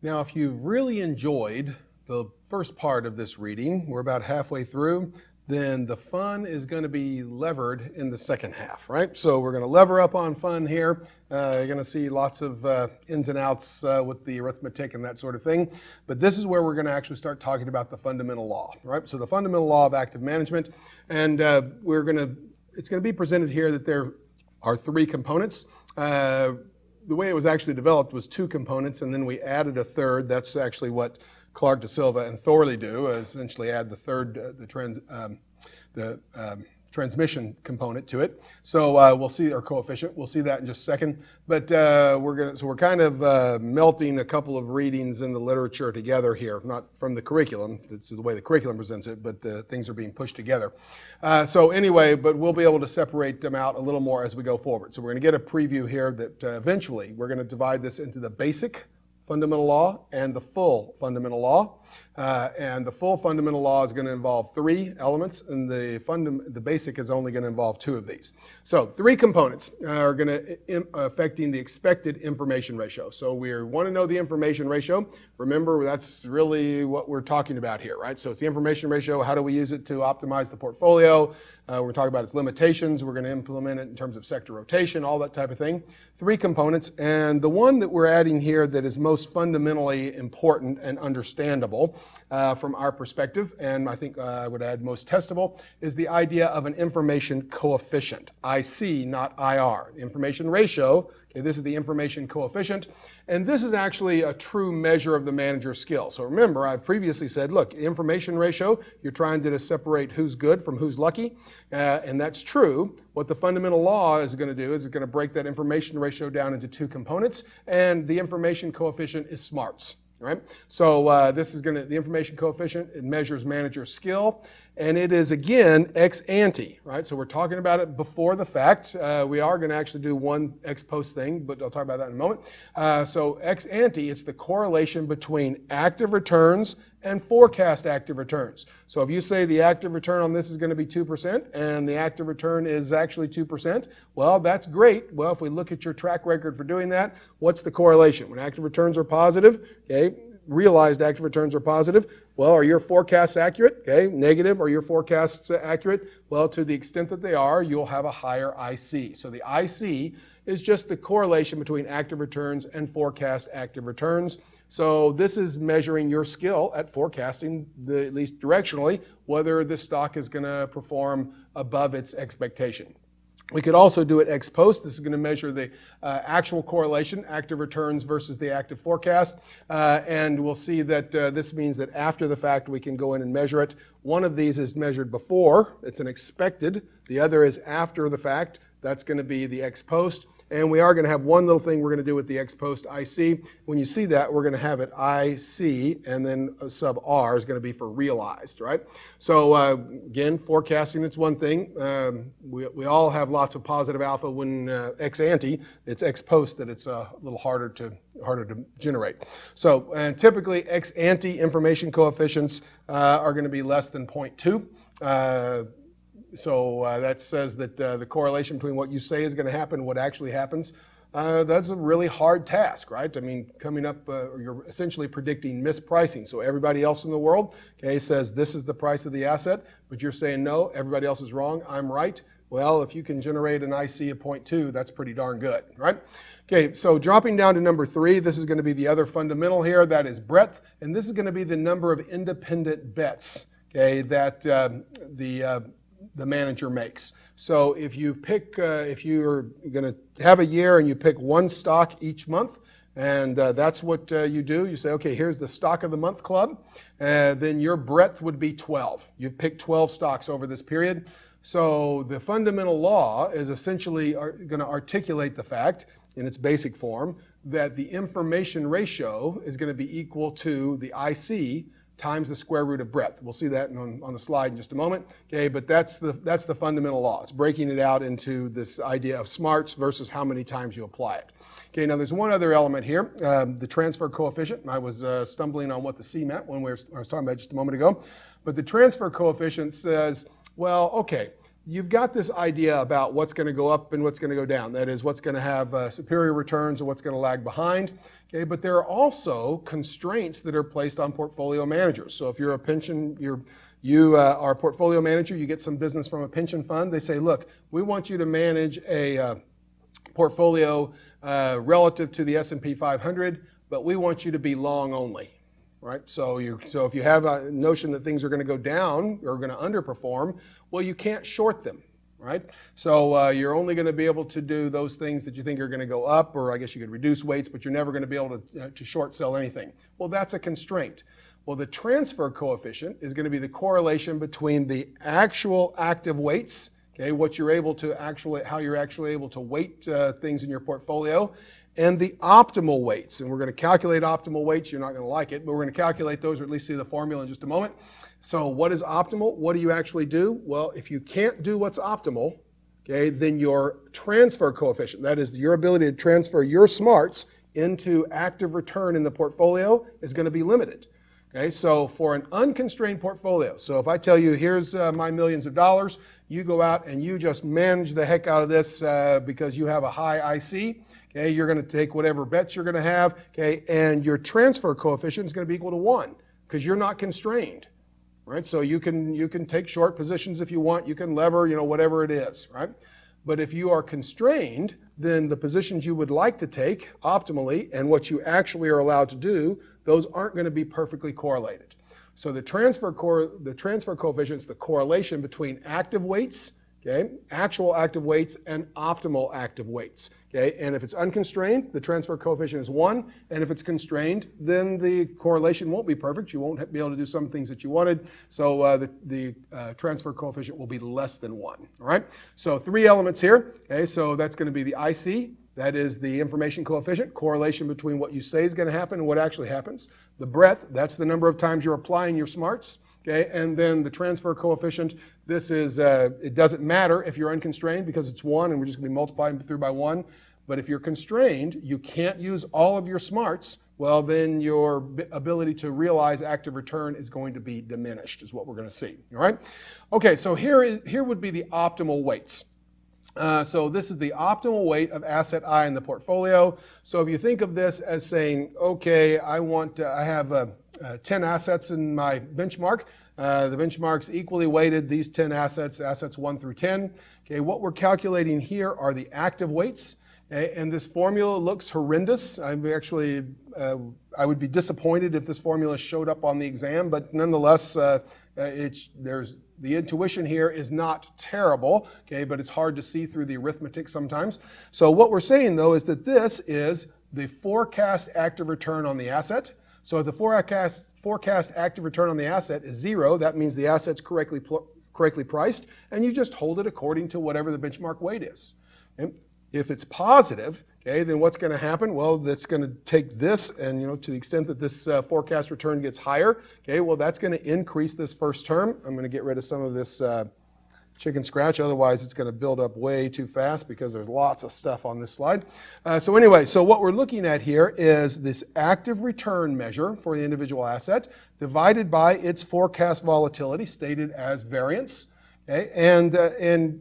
Now, if you really enjoyed the first part of this reading, we're about halfway through, then the fun is going to be levered in the second half, right? So we're going to lever up on fun here. You're going to see lots of ins and outs with the arithmetic and that sort of thing. But this is where we're going to actually start talking about the fundamental law, right? So the fundamental law of active management, and it's going to be presented here that there are three components. The way it was actually developed was two components, and then we added a third. That's actually what Clarke, Silva, and Thorley do, essentially add the third, transmission component to it. So we'll see, or coefficient. We'll see that in just a second. But we're kind of melting a couple of readings in the literature together here, not from the curriculum. This is the way the curriculum presents it, but things are being pushed together. So anyway, but we'll be able to separate them out a little more as we go forward. So we're going to get a preview here that eventually we're going to divide this into the basic fundamental law and the full fundamental law. And the full fundamental law is going to involve three elements, and the basic is only going to involve two of these. So three components are going to affecting the expected information ratio. So we want to know the information ratio. Remember, that's really what we're talking about here, right? So it's the information ratio. How do we use it to optimize the portfolio? We're talking about its limitations. We're going to implement it in terms of sector rotation, all that type of thing. Three components. And the one that we're adding here that is most fundamentally important and understandable from our perspective, and I think I would add most testable, is the idea of an information coefficient. IC, not IR. Information ratio, okay, this is the information coefficient. And this is actually a true measure of the manager's skill. So remember, I previously said, look, information ratio, you're trying to separate who's good from who's lucky. And that's true. What the fundamental law is going to do is it's going to break that information ratio down into two components. And the information coefficient is smarts. Right? So this is the information coefficient, it measures manager skill, and it is, again, ex ante, right? So we're talking about it before the fact. We are going to actually do one ex post thing, but I'll talk about that in a moment. So ex ante, it's the correlation between active returns and forecast active returns. So if you say the active return on this is going to be 2%, and the active return is actually 2%, well, that's great. Well, if we look at your track record for doing that, what's the correlation? When active returns are positive, okay, realized active returns are positive, well, are your forecasts accurate? Okay, negative, are your forecasts accurate? Well, to the extent that they are, you'll have a higher IC. So the IC is just the correlation between active returns and forecast active returns. So this is measuring your skill at forecasting, at least directionally, whether this stock is going to perform above its expectation. We could also do it ex post. This is going to measure the actual correlation, active returns versus the active forecast. And we'll see that this means that after the fact, we can go in and measure it. One of these is measured before. It's an expected. The other is after the fact. That's going to be the ex post. And we are going to have one little thing we're going to do with the ex post IC. When you see that, we're going to have it IC, and then a sub R is going to be for realized, right? So again, forecasting, it's one thing. We all have lots of positive alpha when ex ante. It's ex post that it's a little harder to generate. So typically, ex ante information coefficients are going to be less than 0.2. So that says that the correlation between what you say is going to happen and what actually happens, that's a really hard task, right? I mean, coming up, you're essentially predicting mispricing. So everybody else in the world, okay, says this is the price of the asset, but you're saying no, everybody else is wrong, I'm right. Well, if you can generate an IC of 0.2, that's pretty darn good, right? Okay, so dropping down to number 3, this is going to be the other fundamental here, that is breadth, and this is going to be the number of independent bets, okay, that the manager makes. So if you pick, if you're going to have a year and you pick one stock each month, and that's what you do, you say, okay, here's the stock of the month club, then your breadth would be 12. You've picked 12 stocks over this period. So the fundamental law is essentially going to articulate the fact, in its basic form, that the information ratio is going to be equal to the IC times the square root of breadth. We'll see that on the slide in just a moment. Okay, but that's the fundamental law. It's breaking it out into this idea of smarts versus how many times you apply it. Okay, now there's one other element here, the transfer coefficient. I was stumbling on what the C meant when I was talking about it just a moment ago. But the transfer coefficient says, well, okay, you've got this idea about what's going to go up and what's going to go down. That is, what's going to have superior returns and what's going to lag behind. Okay, but there are also constraints that are placed on portfolio managers. So if you're a pension, you are a portfolio manager, you get some business from a pension fund. They say, look, we want you to manage a portfolio relative to the S&P 500, but we want you to be long only. Right? So if you have a notion that things are going to go down or going to underperform, well, you can't short them. Right? So you're only going to be able to do those things that you think are going to go up, or I guess you could reduce weights, but you're never going to be able to short sell anything. Well, that's a constraint. Well, the transfer coefficient is going to be the correlation between the actual active weights, okay, what you're able to how you're actually able to weight things in your portfolio, and the optimal weights. And we're going to calculate optimal weights. You're not going to like it, but we're going to calculate those, or at least see the formula in just a moment. So what is optimal? What do you actually do? Well, if you can't do what's optimal, okay, then your transfer coefficient, that is your ability to transfer your smarts into active return in the portfolio, is going to be limited. Okay, so for an unconstrained portfolio, so if I tell you, here's my millions of dollars, you go out and you just manage the heck out of this because you have a high IC. Okay, you're going to take whatever bets you're going to have, okay, and your transfer coefficient is going to be equal to 1 because you're not constrained, right? So you can take short positions if you want, you can lever, whatever it is, right? But if you are constrained, then the positions you would like to take optimally and what you actually are allowed to do, those aren't going to be perfectly correlated. So the transfer coefficient is the correlation between active weights, okay, actual active weights, and optimal active weights. Okay, and if it's unconstrained, the transfer coefficient is 1, and if it's constrained, then the correlation won't be perfect. You won't be able to do some things that you wanted, so the transfer coefficient will be less than 1. All right, so 3 elements here. Okay, so that's going to be the IC. That is the information coefficient, correlation between what you say is going to happen and what actually happens. The breadth, that's the number of times you're applying your smarts. Okay, and then the transfer coefficient, this is, it doesn't matter if you're unconstrained because it's 1 and we're just going to be multiplying through by 1. But if you're constrained, you can't use all of your smarts, well, then your ability to realize active return is going to be diminished, is what we're going to see. All right? Okay, so here would be the optimal weights. So this is the optimal weight of asset I in the portfolio. So if you think of this as saying, okay, I have 10 assets in my benchmark. The benchmark's equally weighted, these 10 assets 1 through 10. Okay, what we're calculating here are the active weights. Okay, and this formula looks horrendous. I would be disappointed if this formula showed up on the exam, but nonetheless, the intuition here is not terrible, okay, but it's hard to see through the arithmetic sometimes. So what we're saying, though, is that this is the forecast active return on the asset. So if the forecast active return on the asset is 0, that means the asset's correctly priced, and you just hold it according to whatever the benchmark weight is. Okay? If it's positive, okay, then what's going to happen? Well, that's going to take this, and to the extent that this forecast return gets higher, okay, well, that's going to increase this first term. I'm going to get rid of some of this chicken scratch, otherwise it's going to build up way too fast because there's lots of stuff on this slide. So anyway, so what we're looking at here is this active return measure for the individual asset divided by its forecast volatility, stated as variance. Okay, and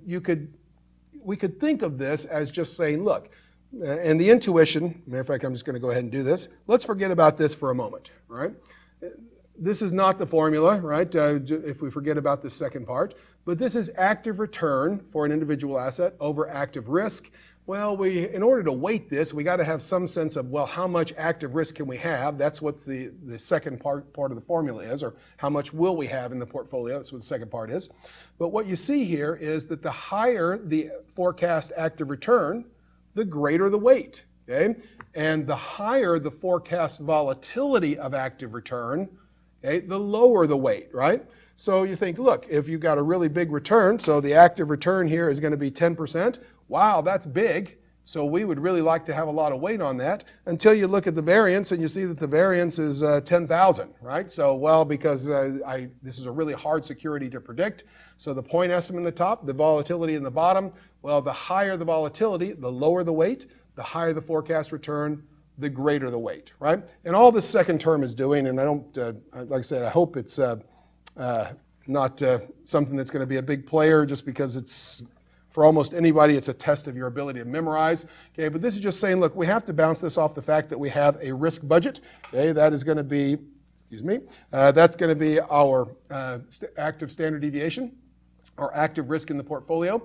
we could think of this as just saying, look, and the intuition, matter of fact, I'm just going to go ahead and do this. Let's forget about this for a moment, right? This is not the formula, right, if we forget about the second part. But this is active return for an individual asset over active risk. Well, in order to weight this, we got to have some sense of, well, how much active risk can we have? That's what the second part of the formula is, or how much will we have in the portfolio? That's what the second part is. But what you see here is that the higher the forecast active return, the greater the weight. Okay? And the higher the forecast volatility of active return, okay, the lower the weight, right? So you think, look, if you've got a really big return, so the active return here is going to be 10%. Wow, that's big. So we would really like to have a lot of weight on that, until you look at the variance and you see that the variance is 10,000, right? So, well, because this is a really hard security to predict. So the point estimate in the top, the volatility in the bottom, well, the higher the volatility, the lower the weight, the higher the forecast return, the greater the weight, right? And all this second term is doing, and I don't, like I said, I hope it's not something that's going to be a big player just because it's, for almost anybody, it's a test of your ability to memorize. Okay, but this is just saying, look, we have to bounce this off the fact that we have a risk budget. Okay, that is going to be, that's going to be our active standard deviation, or active risk in the portfolio.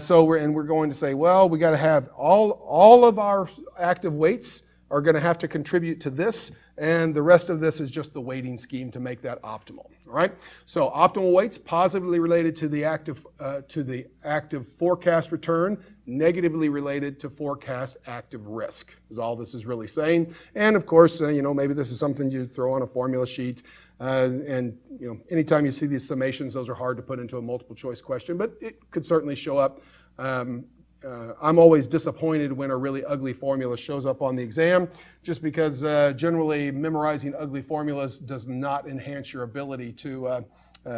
So we're going to say, well, we got to have all of our active weights are going to have to contribute to this, and the rest of this is just the weighting scheme to make that optimal. All right. So optimal weights positively related to the active forecast return, negatively related to forecast active risk, is all this is really saying. And of course, maybe this is something you throw on a formula sheet. And anytime you see these summations, those are hard to put into a multiple choice question, but it could certainly show up. I'm always disappointed when a really ugly formula shows up on the exam, just because generally memorizing ugly formulas does not enhance your ability to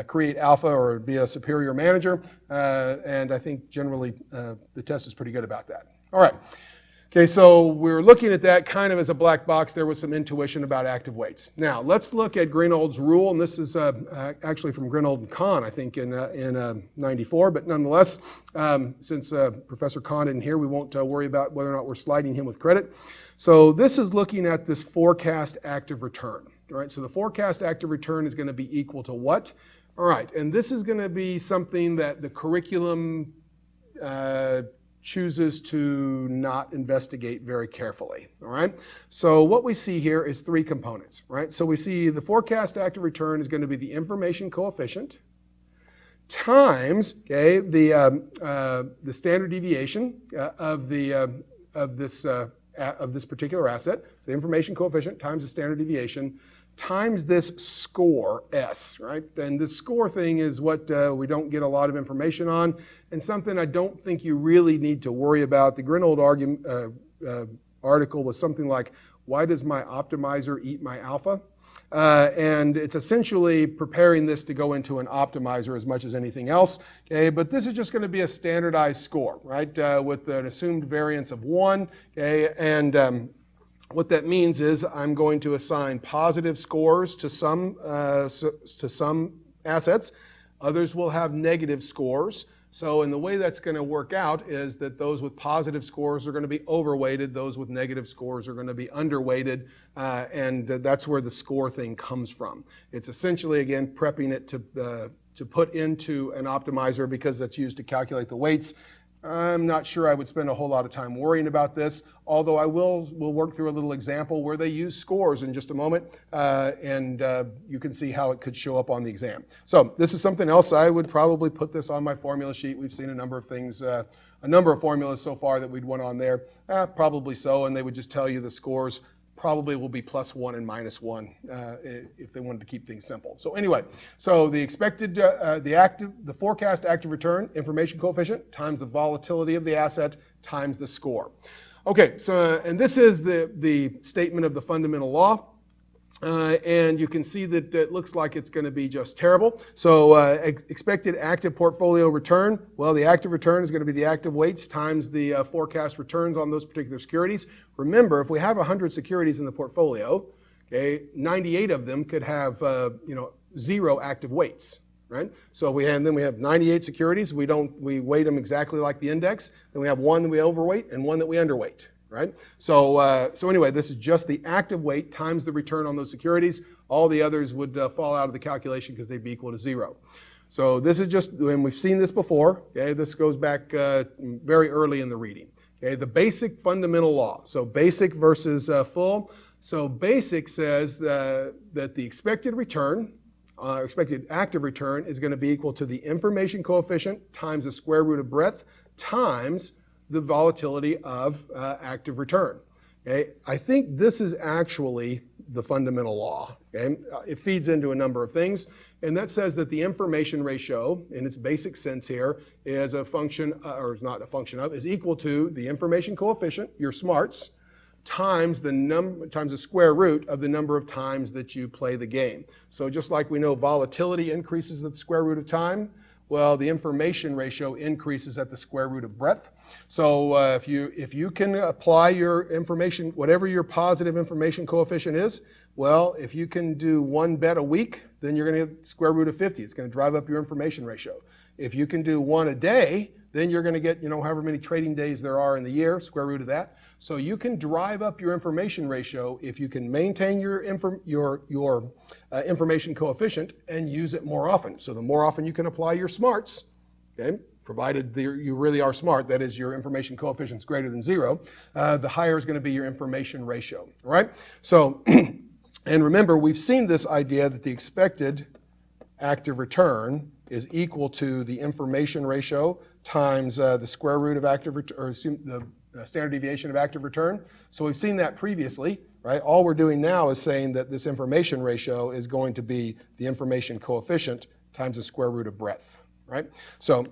create alpha or be a superior manager. And I think generally the test is pretty good about that. All right. Okay, so we're looking at that kind of as a black box. There was some intuition about active weights. Now, let's look at Grinold's rule, and this is actually from Grinold and Kahn, I think, in 94. But nonetheless, since Professor Kahn isn't here, we won't worry about whether or not we're sliding him with credit. So this is looking at this forecast active return. All right, so the forecast active return is going to be equal to what? All right, and this is going to be something that the curriculum chooses to not investigate very carefully. All right. So what we see here is three components. Right. So we see the forecast active return is going to be the information coefficient times the standard deviation of this particular asset. So the information coefficient times the standard deviation times this score, S, right? And this score thing is what we don't get a lot of information on, and something I don't think you really need to worry about. The Grinold article was something like, why does my optimizer eat my alpha? And it's essentially preparing this to go into an optimizer as much as anything else. Okay, but this is just going to be a standardized score, right, with an assumed variance of 1. Okay, and what that means is I'm going to assign positive scores to some assets. Others will have negative scores. So in the way that's going to work out is that those with positive scores are going to be overweighted. Those with negative scores are going to be underweighted. And that's where the score thing comes from. It's essentially, again, prepping it to put into an optimizer because that's used to calculate the weights. I'm not sure I would spend a whole lot of time worrying about this, although we'll work through a little example where they use scores in just a moment, and you can see how it could show up on the exam. So this is something else. I would probably put this on my formula sheet. We've seen a number of things, a number of formulas so far that we'd want on there. Probably so, and they would just tell you the scores probably will be +1 and -1 if they wanted to keep things simple. So anyway, so the expected, the forecast active return, information coefficient, times the volatility of the asset, times the score. Okay, so, and this is the statement of the fundamental law. And you can see that it looks like it's going to be just terrible. So expected active portfolio return, well, the active return is going to be the active weights times the forecast returns on those particular securities. Remember, if we have 100 securities in the portfolio, okay, 98 of them could have 0 active weights. Right? So then we have 98 securities. We weight them exactly like the index. Then we have one that we overweight and one that we underweight. Right? So anyway, this is just the active weight times the return on those securities. All the others would fall out of the calculation because they'd be equal to 0. So this is just, and we've seen this before. Okay, this goes back very early in the reading. Okay, the basic fundamental law. So basic versus full. So basic says that the expected return, expected active return, is going to be equal to the information coefficient times the square root of breadth times the volatility of active return. Okay? I think this is actually the fundamental law. Okay? It feeds into a number of things, and that says that the information ratio, in its basic sense here, is a function, or is not a function of, is equal to the information coefficient, your smarts, times the square root of the number of times that you play the game. So just like we know volatility increases at the square root of time, well, the information ratio increases at the square root of breadth. So if you can apply your information, whatever your positive information coefficient is, well, if you can do one bet a week, then you're going to get square root of 50. It's going to drive up your information ratio. If you can do one a day, then you're going to get, however many trading days there are in the year, square root of that. So you can drive up your information ratio if you can maintain your information coefficient and use it more often. So the more often you can apply your smarts, okay, provided you really are smart, that is your information coefficient is greater than 0, the higher is going to be your information ratio, right? So, and remember, we've seen this idea that the expected active return is equal to the information ratio times the square root of active return, or the standard deviation of active return. So we've seen that previously, right? All we're doing now is saying that this information ratio is going to be the information coefficient times the square root of breadth, right? So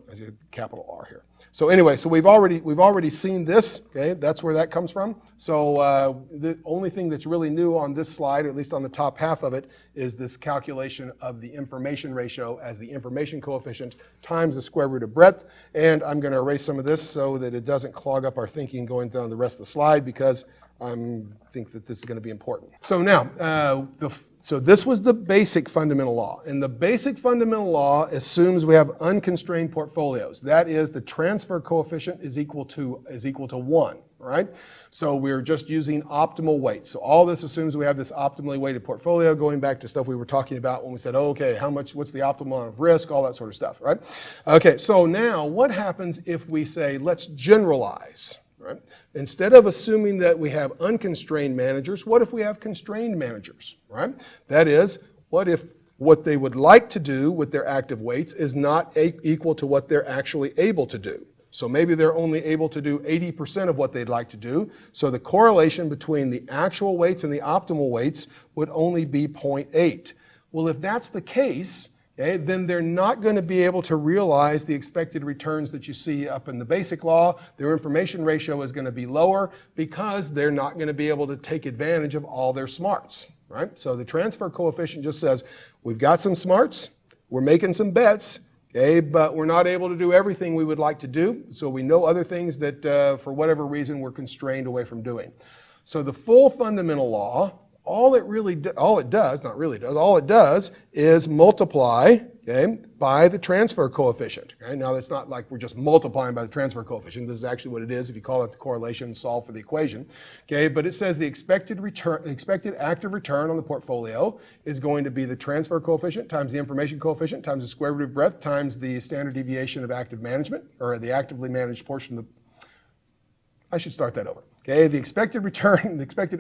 capital R here. So anyway, so we've already seen this. Okay, that's where that comes from. So the only thing that's really new on this slide, or at least on the top half of it, is this calculation of the information ratio as the information coefficient times the square root of breadth. And I'm going to erase some of this so that it doesn't clog up our thinking going down the rest of the slide, because I think that this is going to be important. So now, so this was the basic fundamental law. And the basic fundamental law assumes we have unconstrained portfolios. That is, the transfer coefficient is equal to 1, right? So we're just using optimal weights. So all this assumes we have this optimally weighted portfolio, going back to stuff we were talking about when we said, oh, okay, what's the optimal amount of risk, all that sort of stuff, right? Okay, so now what happens if we say, let's generalize? Right? Instead of assuming that we have unconstrained managers, what if we have constrained managers? Right? That is, what if what they would like to do with their active weights is not equal to what they're actually able to do? So maybe they're only able to do 80% of what they'd like to do. So the correlation between the actual weights and the optimal weights would only be 0.8. Well, if that's the case, okay, then they're not going to be able to realize the expected returns that you see up in the basic law. Their information ratio is going to be lower because they're not going to be able to take advantage of all their smarts, right? So the transfer coefficient just says, we've got some smarts, we're making some bets, okay, but we're not able to do everything we would like to do. So we know other things that, for whatever reason, we're constrained away from doing. So the full fundamental law, all it does is multiply, okay, by the transfer coefficient. Okay? Now, it's not like we're just multiplying by the transfer coefficient. This is actually what it is if you call it the correlation, solve for the equation. Okay? But it says the expected active return on the portfolio is going to be the transfer coefficient times the information coefficient times the square root of breadth times the standard deviation of active management, or the actively managed portion of the... I should start that over. Okay, the expected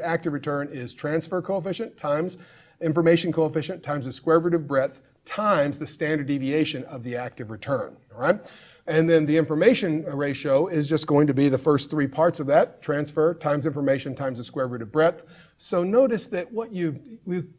active return is transfer coefficient times information coefficient times the square root of breadth times the standard deviation of the active return, all right? And then the information ratio is just going to be the first 3 parts of that, transfer times information times the square root of breadth. So notice that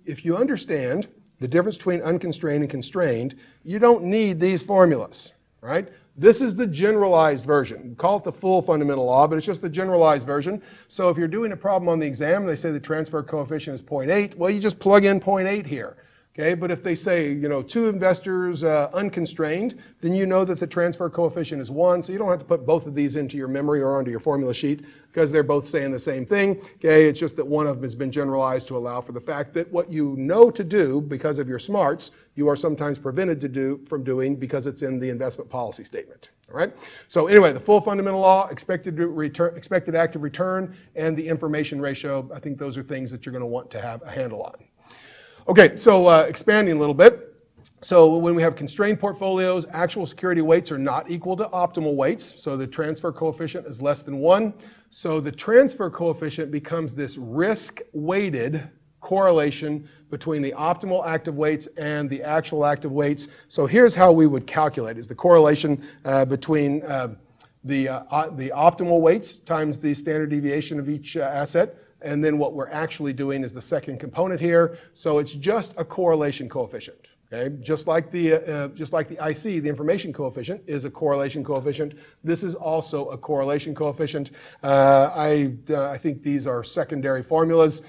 if you understand the difference between unconstrained and constrained, you don't need these formulas, right? This is the generalized version. We call it the full fundamental law, but it's just the generalized version. So if you're doing a problem on the exam and they say the transfer coefficient is 0.8, well, you just plug in 0.8 here. Okay, but if they say, 2 investors unconstrained, then you know that the transfer coefficient is 1, so you don't have to put both of these into your memory or onto your formula sheet because they're both saying the same thing. Okay, it's just that one of them has been generalized to allow for the fact that what you know to do because of your smarts, you are sometimes prevented from doing because it's in the investment policy statement. All right. So anyway, the full fundamental law, expected active return, and the information ratio, I think those are things that you're going to want to have a handle on. Okay, so expanding a little bit. So when we have constrained portfolios, actual security weights are not equal to optimal weights. So the transfer coefficient is less than 1. So the transfer coefficient becomes this risk-weighted correlation between the optimal active weights and the actual active weights. So here's how we would calculate, is the correlation between the optimal weights times the standard deviation of each asset. And then what we're actually doing is the second component here. So it's just a correlation coefficient. Okay? Just like the IC, the information coefficient is a correlation coefficient. This is also a correlation coefficient. I think these are secondary formulas.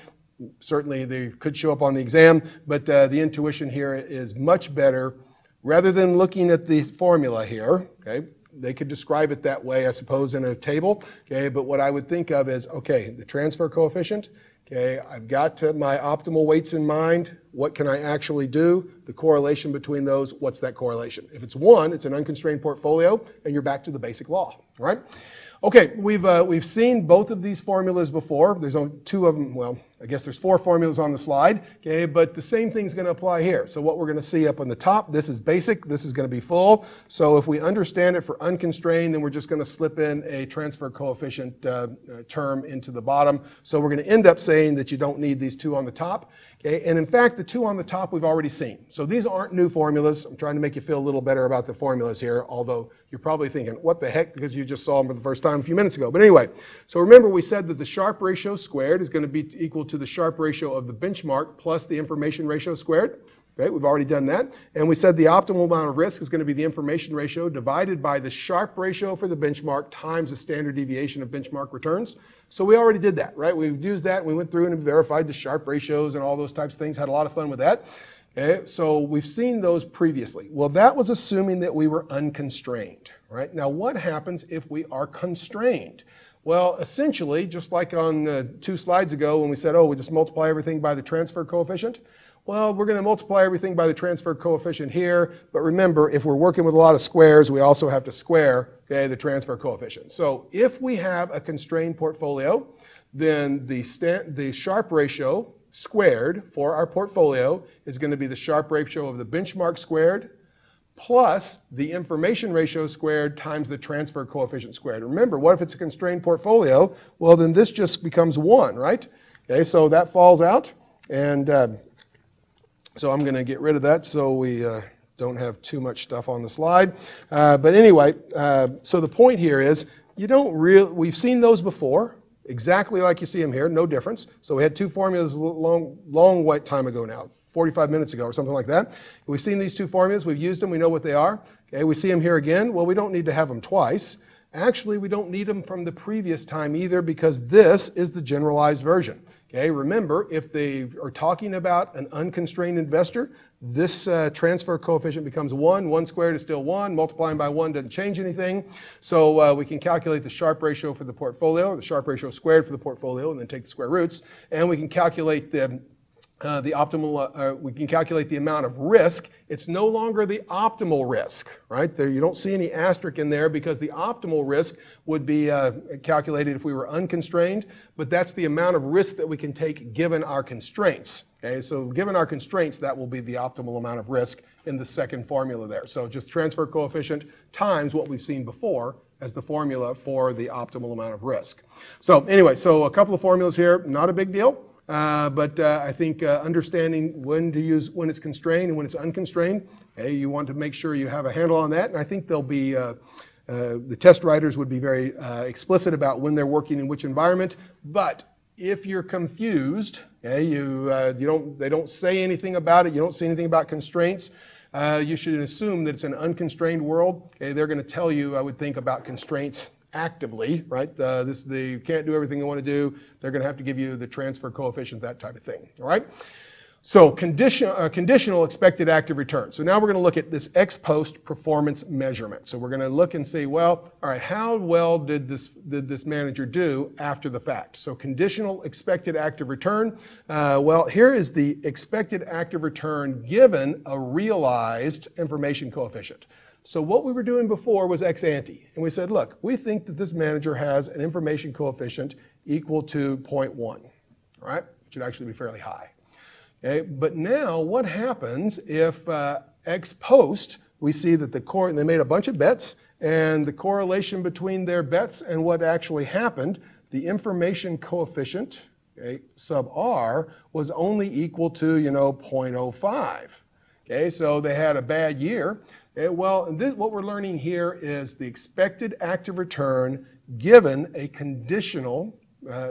Certainly they could show up on the exam, but the intuition here is much better. Rather than looking at the formula here, okay, they could describe it that way, I suppose, in a table. Okay, but what I would think of is, okay, the transfer coefficient. Okay, I've got my optimal weights in mind. What can I actually do? The correlation between those, what's that correlation? If it's 1, it's an unconstrained portfolio, and you're back to the basic law, right? Okay, we've seen both of these formulas before. There's only 2 of them. Well, I guess there's 4 formulas on the slide. Okay, but the same thing's going to apply here. So what we're going to see up on the top, this is basic. This is going to be full. So if we understand it for unconstrained, then we're just going to slip in a transfer coefficient term into the bottom. So we're going to end up saying that you don't need these 2 on the top. Okay, and in fact, the 2 on the top we've already seen. So these aren't new formulas. I'm trying to make you feel a little better about the formulas here, although you're probably thinking, what the heck, because you just saw them for the first time a few minutes ago. But anyway, so remember we said that the Sharpe ratio squared is going to be equal to the Sharpe ratio of the benchmark plus the information ratio squared. Okay, we've already done that. And we said the optimal amount of risk is going to be the information ratio divided by the Sharpe ratio for the benchmark times the standard deviation of benchmark returns. So we already did that, right? We've used that. We went through and verified the Sharpe ratios and all those types of things. Had a lot of fun with that. Okay, so we've seen those previously. Well, that was assuming that we were unconstrained, right? Now, what happens if we are constrained? Well, essentially, just like on 2 slides ago when we said, oh, we just multiply everything by the transfer coefficient. Well, we're going to multiply everything by the transfer coefficient here, but remember, if we're working with a lot of squares, we also have to square, okay, the transfer coefficient. So if we have a constrained portfolio, then the Sharpe ratio squared for our portfolio is going to be the Sharpe ratio of the benchmark squared plus the information ratio squared times the transfer coefficient squared. Remember, what if it's a constrained portfolio? Well, then this just becomes 1, right? Okay, so that falls out, and so I'm going to get rid of that so we don't have too much stuff on the slide. But anyway, so the point here is we've seen those before, exactly like you see them here, no difference. So we had 2 formulas long white time ago now, 45 minutes ago or something like that. We've seen these 2 formulas, we've used them, we know what they are. Okay, we see them here again. Well, we don't need to have them twice. Actually, we don't need them from the previous time either because this is the generalized version. Okay, remember, if they are talking about an unconstrained investor, this transfer coefficient becomes 1. 1 squared is still 1. Multiplying by 1 doesn't change anything. So we can calculate the Sharpe ratio for the portfolio, or the Sharpe ratio squared for the portfolio, and then take the square roots. And we can calculate the optimal, we can calculate the amount of risk. It's no longer the optimal risk, right? There, you don't see any asterisk in there because the optimal risk would be calculated if we were unconstrained, but that's the amount of risk that we can take given our constraints. Okay, so given our constraints, that will be the optimal amount of risk in the second formula there. So just transfer coefficient times what we've seen before as the formula for the optimal amount of risk. So anyway, so a couple of formulas here, not a big deal. But I think understanding when to use, when it's constrained and when it's unconstrained, hey, you want to make sure you have a handle on that. And I think they'll be, the test writers would be very explicit about when they're working in which environment. But if you're confused, okay, they don't say anything about it, you don't say anything about constraints, you should assume that it's an unconstrained world. Okay, they're going to tell you, I would think, about constraints actively, right? You can't do everything you want to do. They're going to have to give you the transfer coefficient, that type of thing, all right? So conditional expected active return. So now we're going to look at this ex post performance measurement. So we're going to look and see, well, all right, how well did this manager do after the fact? So conditional expected active return. Well, here is the expected active return given a realized information coefficient. So what we were doing before was ex ante. And we said, look, we think that this manager has an information coefficient equal to 0.1, all right? Which would actually be fairly high. Okay? But now what happens if ex post, we see that they made a bunch of bets, and the correlation between their bets and what actually happened, the information coefficient, okay, sub r, was only equal to, 0.05. Okay, so they had a bad year. Well, what we're learning here is the expected active return given a conditional,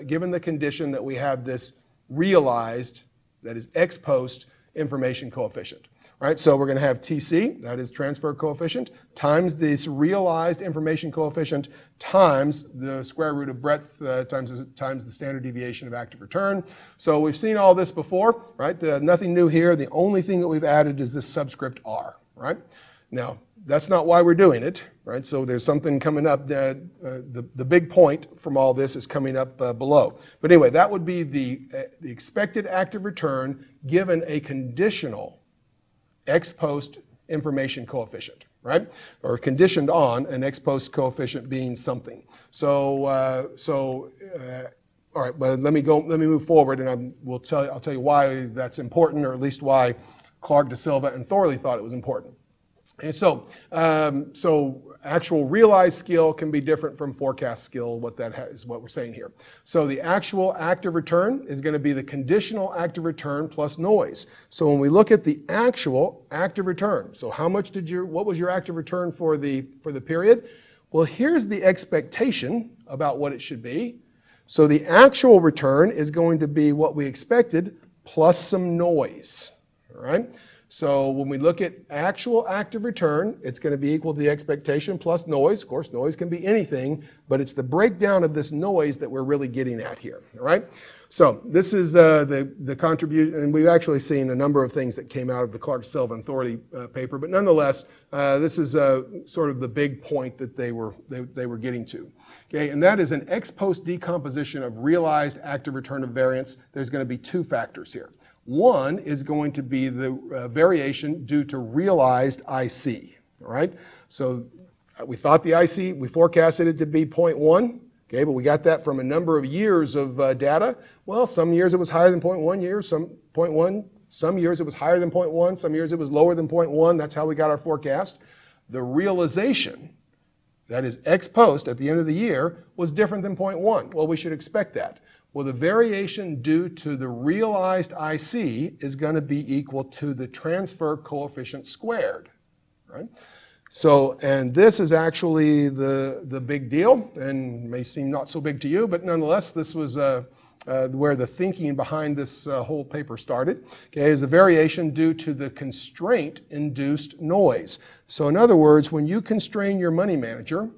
given the condition that we have this realized, that is ex post information coefficient. Right, so we're going to have TC, that is transfer coefficient, times this realized information coefficient times the square root of breadth times the standard deviation of active return. So we've seen all this before, right? Nothing new here. The only thing that we've added is this subscript r, right? Now, that's not why we're doing it, right? So there's something coming up. The big point from all this is coming up below. But anyway, that would be the expected active return given a conditional ex post information coefficient, right? Or conditioned on an ex post coefficient being something. So, all right, but let me move forward, and I'll tell you why that's important, or at least why Clarke, Silva, and Thorley thought it was important. And so, actual realized skill can be different from forecast skill. What is what we're saying here. So the actual active return is going to be the conditional active return plus noise. So when we look at the actual active return, so what was your active return for the period? Well, here's the expectation about what it should be. So the actual return is going to be what we expected plus some noise, all right? So when we look at actual active return, it's going to be equal to the expectation plus noise. Of course, noise can be anything, but it's the breakdown of this noise that we're really getting at here, all right? So this is the contribution, and we've actually seen a number of things that came out of the Clarke, Silva, and Thorley paper, but nonetheless, this is sort of the big point that they were getting to. Okay, and that is an ex post decomposition of realized active return of variance. There's going to be two factors here. One is going to be the variation due to realized IC, all right? So we thought the IC, we forecasted it to be 0.1, okay, but we got that from a number of years of data. Well, some years it was higher than 0.1 years, some 0.1, some years it was higher than 0.1, some years it was lower than 0.1. That's how we got our forecast. The realization, that is ex post at the end of the year, was different than 0.1. Well, we should expect that. Well, the variation due to the realized IC is going to be equal to the transfer coefficient squared, right? So, and this is actually the big deal, and may seem not so big to you, but nonetheless, this was where the thinking behind this whole paper started. Okay, is the variation due to the constraint-induced noise. So, in other words, when you constrain your money manager,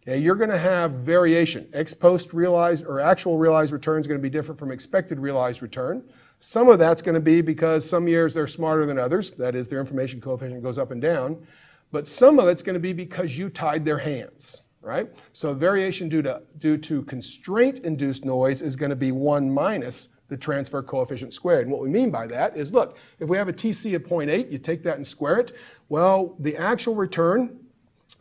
okay, you're going to have variation. Ex post realized or actual realized return is going to be different from expected realized return. Some of that's going to be because some years they're smarter than others. That is, their information coefficient goes up and down. But some of it's going to be because you tied their hands, right? So variation due to constraint-induced noise is going to be 1 minus the transfer coefficient squared. And what we mean by that is, look, if we have a TC of 0.8, you take that and square it. Well, the actual return,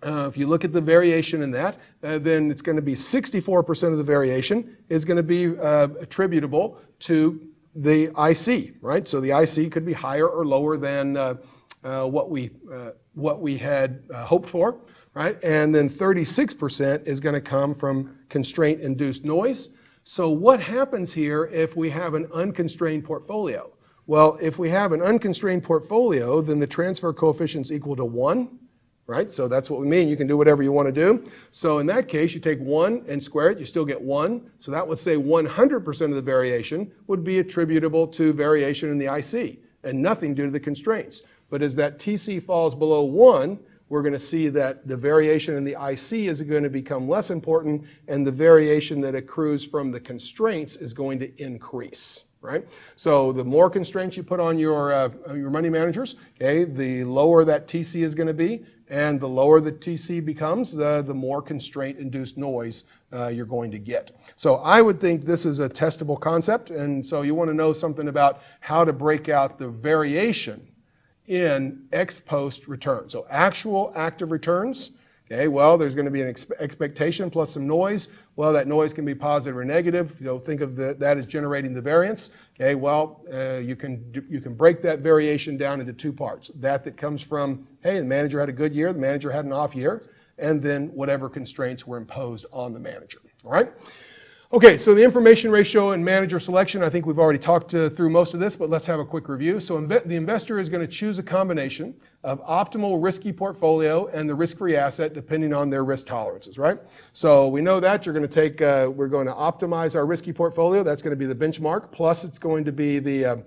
if you look at the variation in that, then it's going to be 64% of the variation is going to be attributable to the IC, right? So the IC could be higher or lower than what we had hoped for, right? And then 36% is going to come from constraint-induced noise. So what happens here if we have an unconstrained portfolio? Well, if we have an unconstrained portfolio, then the transfer coefficient is equal to 1. Right? So that's what we mean. You can do whatever you want to do. So in that case, you take 1 and square it. You still get 1. So that would say 100% of the variation would be attributable to variation in the IC and nothing due to the constraints. But as that TC falls below 1, we're going to see that the variation in the IC is going to become less important, and the variation that accrues from the constraints is going to increase. Right? So the more constraints you put on your money managers, okay, the lower that TC is going to be, and the lower the TC becomes, the more constraint-induced noise you're going to get. So I would think this is a testable concept, and so you want to know something about how to break out the variation in ex post returns. So actual active returns. Okay, well, there's going to be an expectation plus some noise. Well, that noise can be positive or negative. You know, think of that as generating the variance. Okay, well, you can break that variation down into two parts. That comes from, hey, the manager had a good year, the manager had an off year, and then whatever constraints were imposed on the manager. All right? Okay, so the information ratio and manager selection, I think we've already talked through most of this, but let's have a quick review. So the investor is going to choose a combination of optimal risky portfolio and the risk-free asset depending on their risk tolerances, right? So we know that you're going to take, we're going to optimize our risky portfolio. That's going to be the benchmark, plus it's going to be the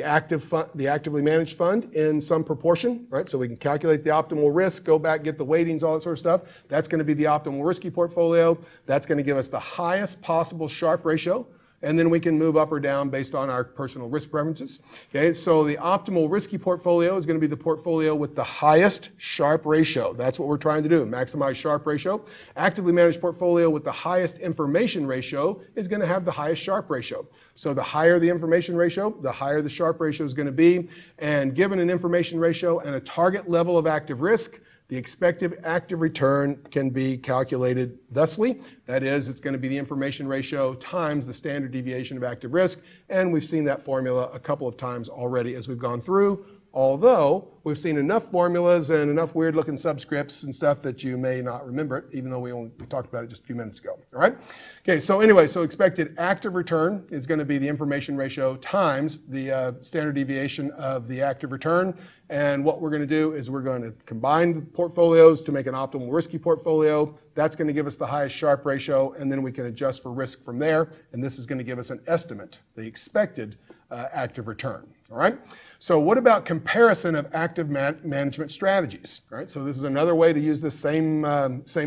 actively managed fund in some proportion, right? So we can calculate the optimal risk, go back, get the weightings, all that sort of stuff. That's going to be the optimal risky portfolio. That's going to give us the highest possible Sharpe ratio, And then we can move up or down based on our personal risk preferences. Okay, so the optimal risky portfolio is going to be the portfolio with the highest Sharpe ratio. That's what we're trying to do, maximize Sharpe ratio. Actively managed portfolio with the highest information ratio is going to have the highest Sharpe ratio. So the higher the information ratio, the higher the Sharpe ratio is going to be. And given an information ratio and a target level of active risk, the expected active return can be calculated thusly. That is, it's going to be the information ratio times the standard deviation of active risk. And we've seen that formula a couple of times already as we've gone through, although we've seen enough formulas and enough weird-looking subscripts and stuff that you may not remember it, even though we talked about it just a few minutes ago. All right? Okay, so anyway, so expected active return is going to be the information ratio times the standard deviation of the active return. And what we're going to do is we're going to combine the portfolios to make an optimal risky portfolio. That's going to give us the highest Sharpe ratio, and then we can adjust for risk from there. And this is going to give us an estimate, the expected active return. All right? So what about comparison of active management strategies? All right? So this is another way to use this same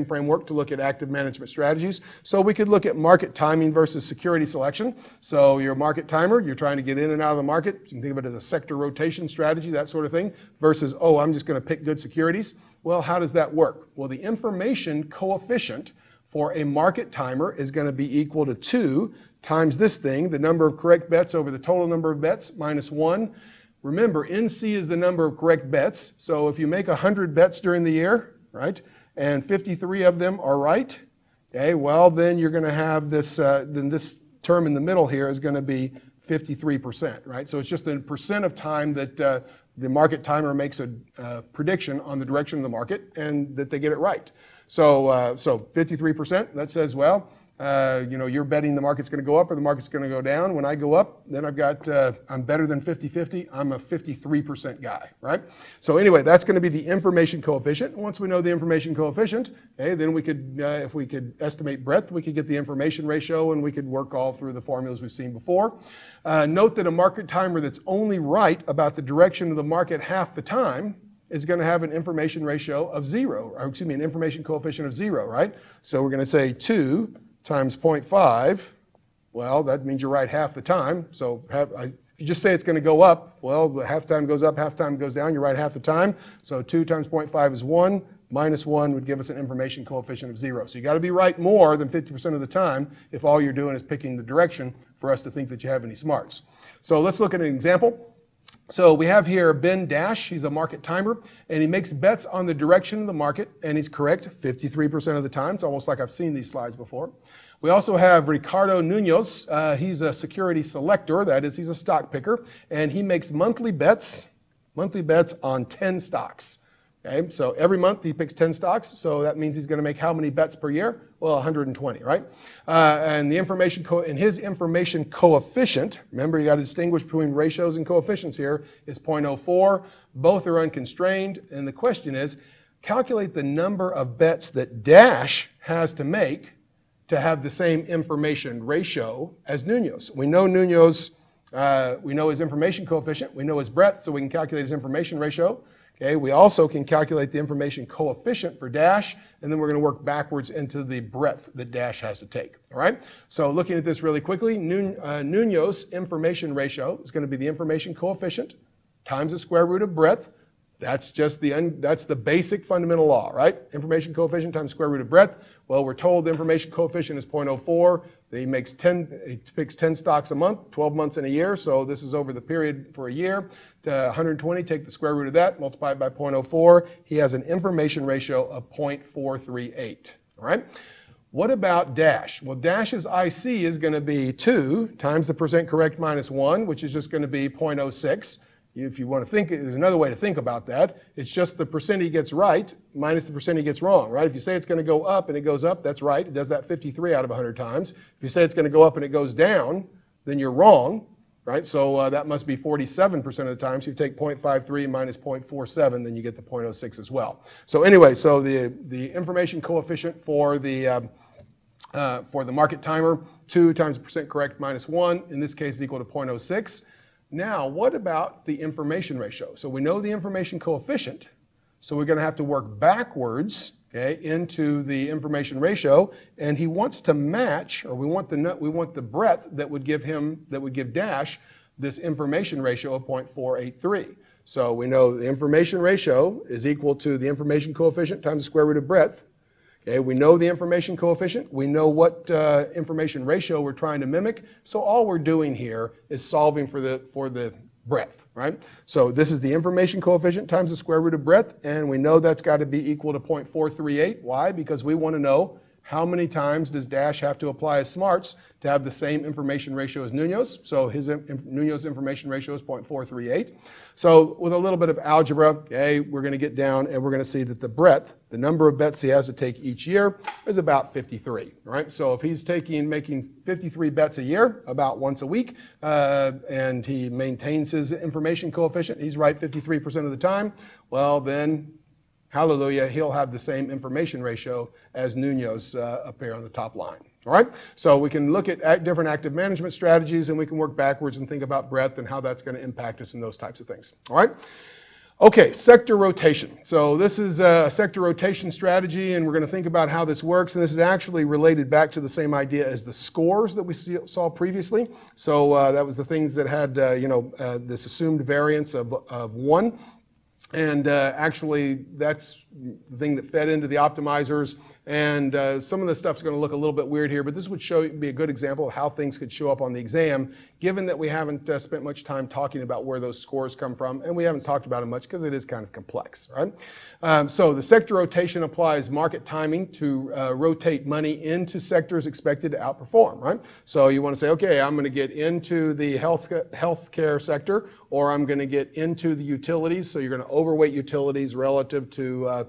framework to look at active management strategies. So we could look at market timing versus security selection. So your market timer, you're trying to get in and out of the market. You can think of it as a sector rotation strategy, that sort of thing, versus, oh, I'm just going to pick good securities. Well, how does that work? Well, the information coefficient for a market timer is going to be equal to 2 times this thing, the number of correct bets over the total number of bets, minus 1. Remember, NC is the number of correct bets. So if you make 100 bets during the year, right, and 53 of them are right, okay, well, then you're going to have this, then this term in the middle here is going to be 53%, right? So it's just the percent of time that the market timer makes a prediction on the direction of the market and that they get it right. So, so 53%, that says, well, you know, you're betting the market's going to go up or the market's going to go down. When I go up, then I've got, I'm better than 50-50. I'm a 53% guy, right? So anyway, that's going to be the information coefficient. Once we know the information coefficient, okay, then we could, if we could estimate breadth, we could get the information ratio and we could work all through the formulas we've seen before. Note that a market timer that's only right about the direction of the market half the time is going to have an information ratio of 0, or excuse me, an information coefficient of 0, right? So we're going to say 2 times 0.5, well, that means you're right half the time. So if you just say it's going to go up, well, half the time goes up, half the time goes down, you're right half the time. So 2 times 0.5 is 1, minus 1 would give us an information coefficient of 0. So you got to be right more than 50% of the time if all you're doing is picking the direction for us to think that you have any smarts. So let's look at an example. So we have here Ben Dash. He's a market timer, and he makes bets on the direction of the market, and he's correct 53% of the time. It's almost like I've seen these slides before. We also have Ricardo Munoz. He's a security selector. That is, he's a stock picker, and he makes monthly bets on 10 stocks. Okay, so every month he picks 10 stocks, so that means he's going to make how many bets per year? Well, 120, right? And the information his information coefficient, remember you got to distinguish between ratios and coefficients here, is 0.04. Both are unconstrained, and the question is, calculate the number of bets that Dash has to make to have the same information ratio as Munoz. We know Munoz, we know his information coefficient, we know his breadth, so we can calculate his information ratio. Okay, we also can calculate the information coefficient for Dash, and then we're going to work backwards into the breadth that Dash has to take. All right? So looking at this really quickly, Munoz information ratio is going to be the information coefficient times the square root of breadth. That's just that's the basic fundamental law, right? Information coefficient times square root of breadth. Well, we're told the information coefficient is 0.04. He picks 10 stocks a month, 12 months in a year. So this is over the period for a year. To 120, take the square root of that, multiply it by 0.04. He has an information ratio of 0.438. All right? What about Dash? Well, Dash's IC is going to be 2 times the percent correct minus 1, which is just going to be 0.06. If you want to think, there's another way to think about that. It's just the percent he gets right minus the percent he gets wrong, right? If you say it's going to go up and it goes up, that's right. It does that 53 out of 100 times. If you say it's going to go up and it goes down, then you're wrong, right? So that must be 47% of the time. So you take 0.53 minus 0.47, then you get the 0.06 as well. So anyway, so the information coefficient for the market timer, 2 times the percent correct minus 1, in this case is equal to 0.06. Now, what about the information ratio? So we know the information coefficient. So we're going to have to work backwards, okay, into the information ratio, and he wants to match, or we want the breadth that would give Dash this information ratio of 0.483. So we know the information ratio is equal to the information coefficient times the square root of breadth. Okay, we know the information coefficient. We know what information ratio we're trying to mimic. So all we're doing here is solving for the breadth, right? So this is the information coefficient times the square root of breadth, and we know that's got to be equal to 0.438. Why? Because we want to know how many times does Dash have to apply his smarts to have the same information ratio as Nuno's. So his Nuno's information ratio is 0.438. So with a little bit of algebra, okay, we're going to get down and we're going to see that the breadth, the number of bets he has to take each year, is about 53. Right? So if he's making 53 bets a year, about once a week, and he maintains his information coefficient, he's right 53% of the time, well then, hallelujah, he'll have the same information ratio as Nuno's up here on the top line. All right? So we can look at different active management strategies, and we can work backwards and think about breadth and how that's going to impact us in those types of things. All right? Okay, sector rotation. So this is a sector rotation strategy, and we're going to think about how this works. And this is actually related back to the same idea as the scores that we saw previously. So that was the things that had this assumed variance of 1. And actually, that's the thing that fed into the optimizers. And some of the stuff's going to look a little bit weird here, but this would be a good example of how things could show up on the exam, given that we haven't spent much time talking about where those scores come from, and we haven't talked about it much because it is kind of complex, right? So the sector rotation applies market timing to rotate money into sectors expected to outperform, right? So you want to say, okay, I'm going to get into the healthcare sector, or I'm going to get into the utilities. So you're going to overweight utilities relative to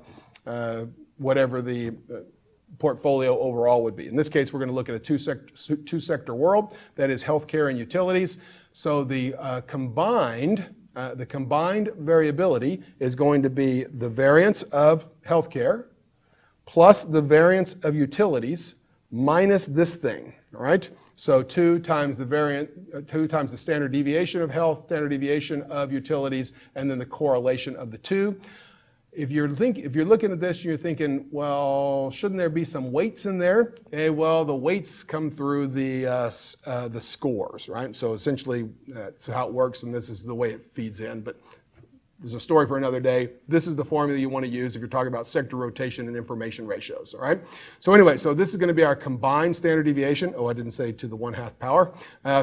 whatever the portfolio overall would be. In this case, we're going to look at a two-sector world, that is healthcare and utilities. So the combined variability is going to be the variance of healthcare plus the variance of utilities minus this thing, all right? So 2 times the standard deviation of health, standard deviation of utilities, and then the correlation of the two. If you're looking at this and you're thinking, well, shouldn't there be some weights in there? Okay, well, the weights come through the scores, right? So essentially, that's how it works, and this is the way it feeds in. But there's a story for another day. This is the formula you want to use if you're talking about sector rotation and information ratios, all right? So anyway, so this is going to be our combined standard deviation. Oh, I didn't say to the 1/2 power.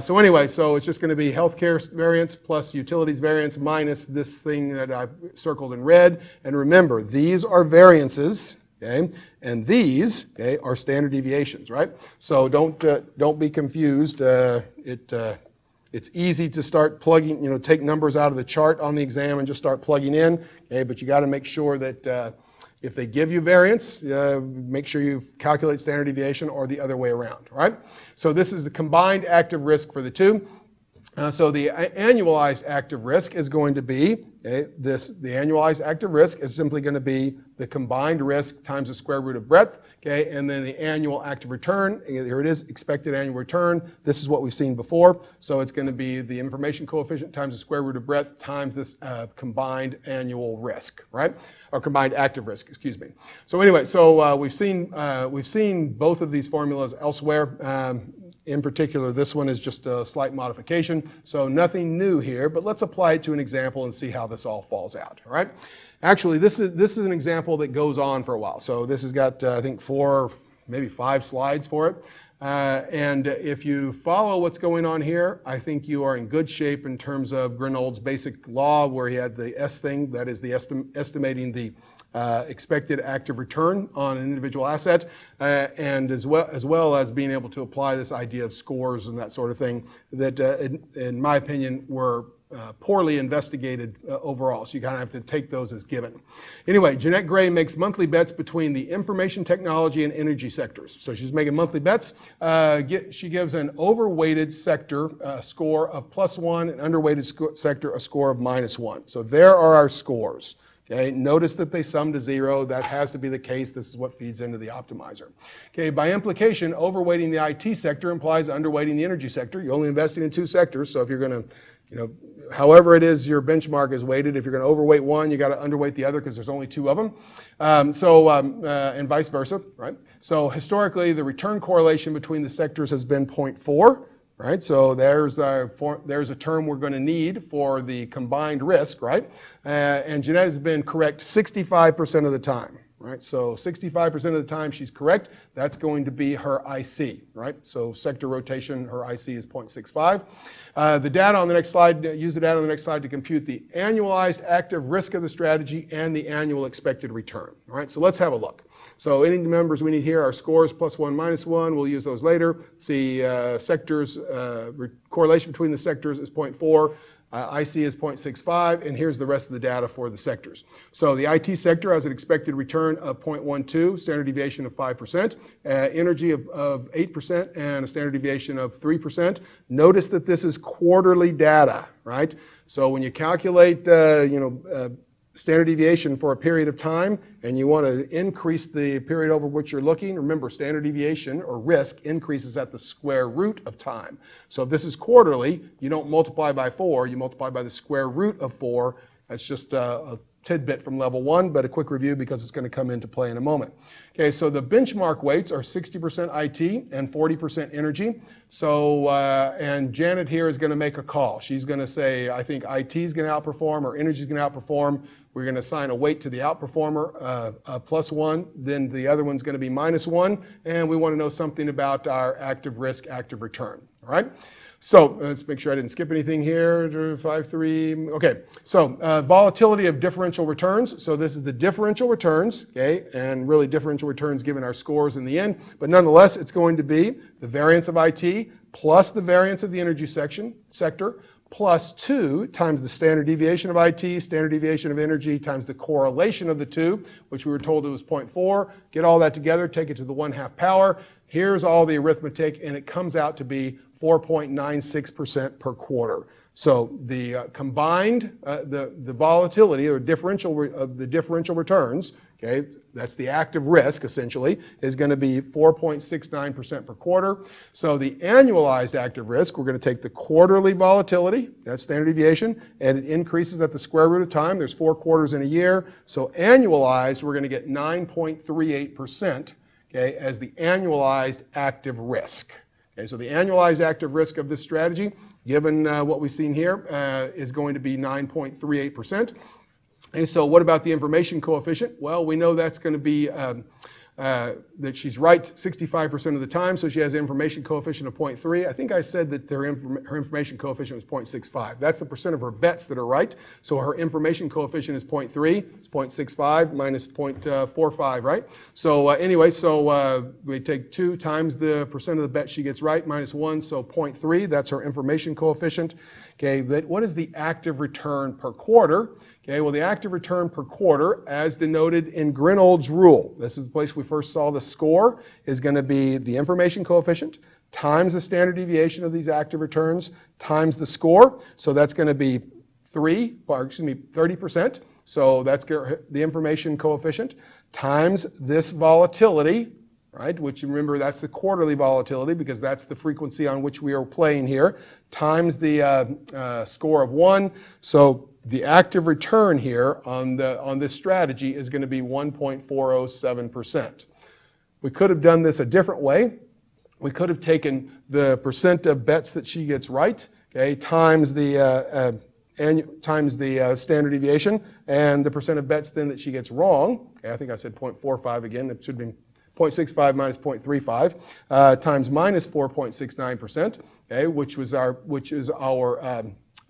So anyway, so it's just going to be healthcare variance plus utilities variance minus this thing that I've circled in red. And remember, these are variances, okay? And these, okay, are standard deviations, right? So don't be confused. It's easy to start plugging, take numbers out of the chart on the exam and just start plugging in, okay? But you got to make sure that if they give you variance, make sure you calculate standard deviation or the other way around, right? So this is the combined active risk for the two. So the annualized active risk is going to be, okay, the annualized active risk is simply going to be the combined risk times the square root of breadth, okay, and then the annual active return, here it is, expected annual return. This is what we've seen before. So it's going to be the information coefficient times the square root of breadth times this combined annual risk, right? Or combined active risk, excuse me. So anyway, so we've seen both of these formulas elsewhere. In particular, this one is just a slight modification, so nothing new here, but let's apply it to an example and see how this all falls out, all right? Actually, this is an example that goes on for a while. So this has got, I think, 4, maybe 5 slides for it. And if you follow what's going on here, I think you are in good shape in terms of Grinold's basic law, where he had the S thing, that is the estimating the expected active return on an individual asset, and as well as being able to apply this idea of scores and that sort of thing that, in my opinion, were poorly investigated overall. So you kind of have to take those as given. Anyway, Jeanette Gray makes monthly bets between the information technology and energy sectors. So she's making monthly bets. She gives an overweighted sector score of +1, and underweighted sector a score of -1. So there are our scores. Okay, notice that they sum to 0. That has to be the case. This is what feeds into the optimizer. Okay, by implication, overweighting the IT sector implies underweighting the energy sector. You're only investing in 2 sectors, so if you're going to, however it is your benchmark is weighted, if you're going to overweight one, you got to underweight the other because there's only 2 of them. And vice versa, right? So historically, the return correlation between the sectors has been 0.4. Right, so there's a term we're going to need for the combined risk, right? And Jeanette has been correct 65% of the time, right? So 65% of the time she's correct. That's going to be her IC, right? So sector rotation, her IC is 0.65. The data on the next slide, use the data on the next slide to compute the annualized active risk of the strategy and the annual expected return. All right, so let's have a look. So any numbers we need here are scores, +1, -1. We'll use those later. See sectors, correlation between the sectors is 0.4. IC is 0.65, and here's the rest of the data for the sectors. So the IT sector has an expected return of 0.12, standard deviation of 5%, energy of 8%, and a standard deviation of 3%. Notice that this is quarterly data, right? So when you calculate, standard deviation for a period of time, and you want to increase the period over which you're looking, remember standard deviation or risk increases at the square root of time. So if this is quarterly, you don't multiply by 4, you multiply by the square root of 4. That's just a tidbit from level 1, but a quick review because it's going to come into play in a moment. Okay, so the benchmark weights are 60% IT and 40% energy. So, and Janet here is going to make a call. She's going to say, I think IT is going to outperform or energy is going to outperform. We're going to assign a weight to the outperformer, +1. Then the other one's going to be -1. And we want to know something about our active risk, active return. All right? So let's make sure I didn't skip anything here. 5, 3. Okay. So volatility of differential returns. So this is the differential returns, okay, and really differential returns given our scores in the end. But nonetheless, it's going to be the variance of IT plus the variance of the energy sector plus 2 times the standard deviation of IT, standard deviation of energy times the correlation of the 2, which we were told it was 0.4. Get all that together, take it to the 1/2 power. Here's all the arithmetic, and it comes out to be 4.96% per quarter. So the combined, the volatility or differential of the differential returns, okay, that's the active risk essentially, is going to be 4.69% per quarter. So the annualized active risk, we're going to take the quarterly volatility, that's standard deviation, and it increases at the square root of time. There's 4 quarters in a year. So annualized, we're going to get 9.38%, okay, as the annualized active risk. Okay, so the annualized active risk of this strategy, given what we've seen here, is going to be 9.38%. And so what about the information coefficient? Well, we know that's going to be that she's right 65% of the time, so she has an information coefficient of 0.3. I think I said that her information coefficient was 0.65. That's the percent of her bets that are right. So her information coefficient is 0.3. It's 0.65 minus 0.45, right? So anyway, so we take 2 times the percent of the bet she gets right minus 1, so 0.3. That's her information coefficient. Okay, but what is the active return per quarter? Okay, well, the active return per quarter, as denoted in Grinold's rule, this is the place we first saw the score, is going to be the information coefficient times the standard deviation of these active returns times the score. So that's going to be 30%. So that's the information coefficient times this volatility, right, which remember that's the quarterly volatility because that's the frequency on which we are playing here, times the score of 1. So the active return here on this strategy is going to be 1.407%. We could have done this a different way. We could have taken the percent of bets that she gets right, okay, times the standard deviation and the percent of bets then that she gets wrong. Okay, I think I said 0.45 again. It should be 0.65 minus 0.35 times minus 4.69%, okay, which is our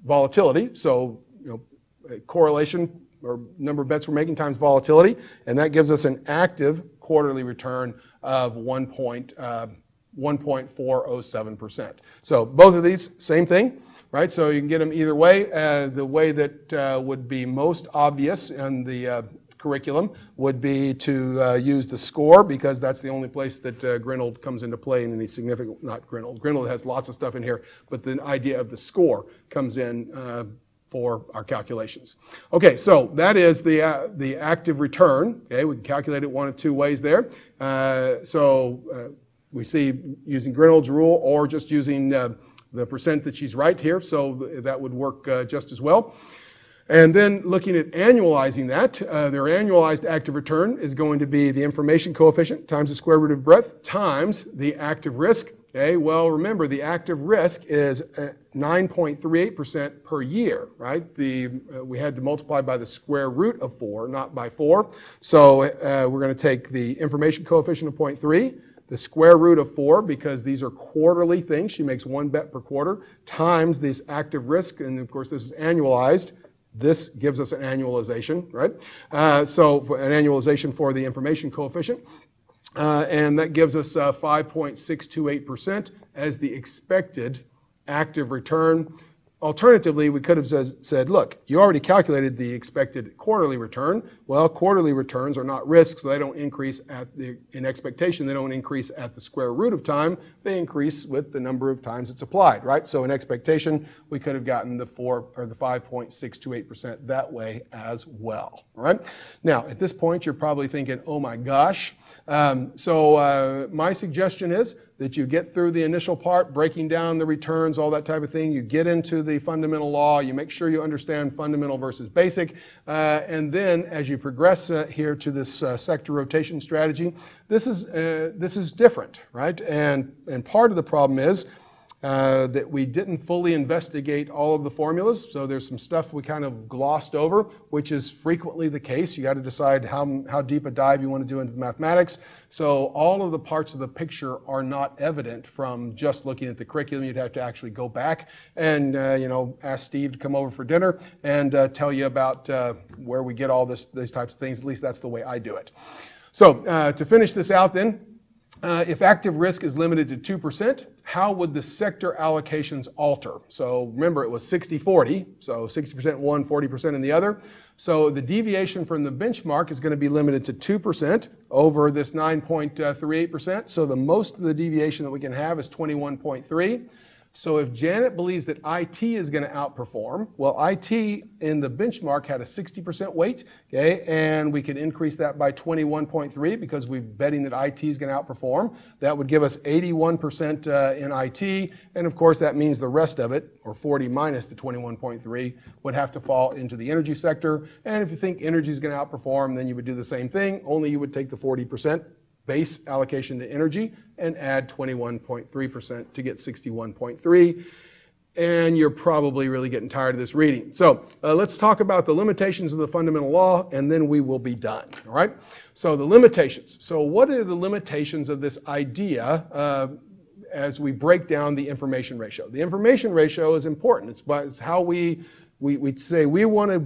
volatility. So correlation or number of bets we're making times volatility, and that gives us an active quarterly return of 1.407%. So both of these, same thing, right? So you can get them either way. The way that would be most obvious in the curriculum would be to use the score because that's the only place that Grinold comes into play in any significant, not Grinold. Grinold has lots of stuff in here, but the idea of the score comes in for our calculations. Okay, so that is the active return. Okay, we can calculate it one of two ways there. We see using Grinold's rule or just using the percent that she's right here, so that would work just as well. And then looking at annualizing that, their annualized active return is going to be the information coefficient times the square root of breadth times the active risk. Okay, well, remember the active risk is 9.38% per year, right? We had to multiply by the square root of 4, not by 4. So we're going to take the information coefficient of 0.3, the square root of 4, because these are quarterly things. She makes one bet per quarter, times this active risk, and of course this is annualized. This gives us an annualization, right? So an annualization for the information coefficient. And that gives us 5.628% as the expected active return. Alternatively, we could have said, look, you already calculated the expected quarterly return. Well, quarterly returns are not risks, so they don't increase in expectation, they don't increase at the square root of time. They increase with the number of times it's applied, right? So in expectation, we could have gotten the 5.628% that way as well, all right? Now, at this point, you're probably thinking, oh my gosh. My suggestion is that you get through the initial part, breaking down the returns, all that type of thing. You get into the fundamental law. You make sure you understand fundamental versus basic. And then as you progress here to this sector rotation strategy, this is different, right? And part of the problem is that we didn't fully investigate all of the formulas, so there's some stuff we kind of glossed over, which is frequently the case. You got to decide how deep a dive you want to do into mathematics. So all of the parts of the picture are not evident from just looking at the curriculum. You'd have to actually go back and ask Steve to come over for dinner and tell you about where we get all these types of things. At least that's the way I do it. So to finish this out then, if active risk is limited to 2%, how would the sector allocations alter? So remember, it was 60-40, so 60% in one, 40% in the other. So the deviation from the benchmark is going to be limited to 2% over this 9.38%. So the most of the deviation that we can have is 21.3. So if Janet believes that IT is going to outperform, well, IT in the benchmark had a 60% weight, okay, and we could increase that by 21.3 because we're betting that IT is going to outperform. That would give us 81% in IT, and of course that means the rest of it, or 40 minus the 21.3, would have to fall into the energy sector. And if you think energy is going to outperform, then you would do the same thing, only you would take the 40% base allocation to energy and add 21.3% to get 61.3. And you're probably really getting tired of this reading. So let's talk about the limitations of the fundamental law, and then we will be done, all right? So the limitations. So what are the limitations of this idea as we break down the information ratio? The information ratio is important. It's how we say we want to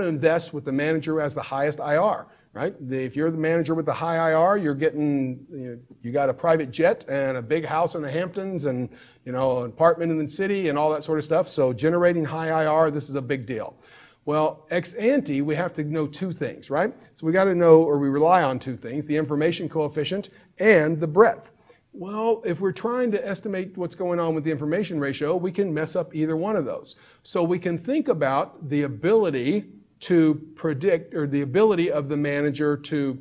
invest with the manager who has the highest IR. Right? If you're the manager with the high IR, you're getting, you got a private jet and a big house in the Hamptons and, an apartment in the city and all that sort of stuff. So generating high IR, this is a big deal. Well, ex ante, we have to know two things, right? So we got to know, or we rely on two things, the information coefficient and the breadth. Well, if we're trying to estimate what's going on with the information ratio, we can mess up either one of those. So we can think about the ability to predict, or the ability of the manager to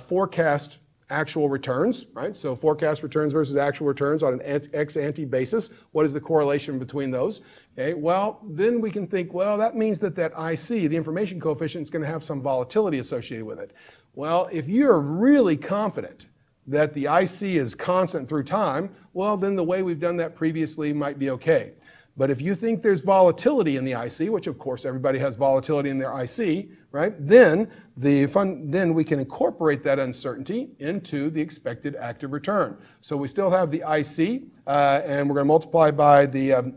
forecast actual returns, right? So forecast returns versus actual returns on an ex-ante basis. What is the correlation between those? Okay, well, then we can think, well, that means that IC, the information coefficient, is going to have some volatility associated with it. Well, if you're really confident that the IC is constant through time, well, then the way we've done that previously might be okay. But if you think there's volatility in the IC, which of course everybody has volatility in their IC, right? Then we can incorporate that uncertainty into the expected active return. So we still have the IC, and we're going to multiply by the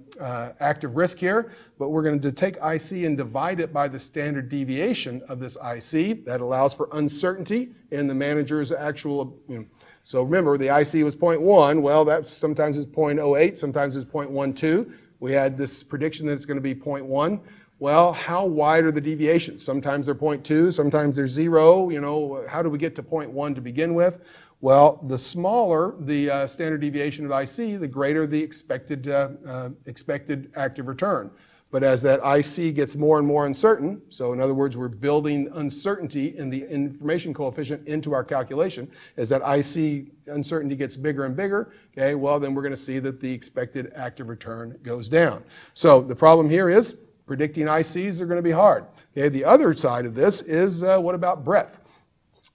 active risk here, but we're going to take IC and divide it by the standard deviation of this IC. That allows for uncertainty in the manager's actual. So remember, the IC was 0.1. Well, that sometimes is 0.08, sometimes it's 0.12. We had this prediction that it's going to be 0.1. Well, how wide are the deviations? Sometimes they're 0.2, sometimes they're 0. How do we get to 0.1 to begin with? Well, the smaller the standard deviation of IC, the greater the expected active return. But as that IC gets more and more uncertain, so in other words, we're building uncertainty in the information coefficient into our calculation, as that IC uncertainty gets bigger and bigger, okay, well, then we're going to see that the expected active return goes down. So the problem here is predicting ICs are going to be hard. Okay, the other side of this is what about breadth?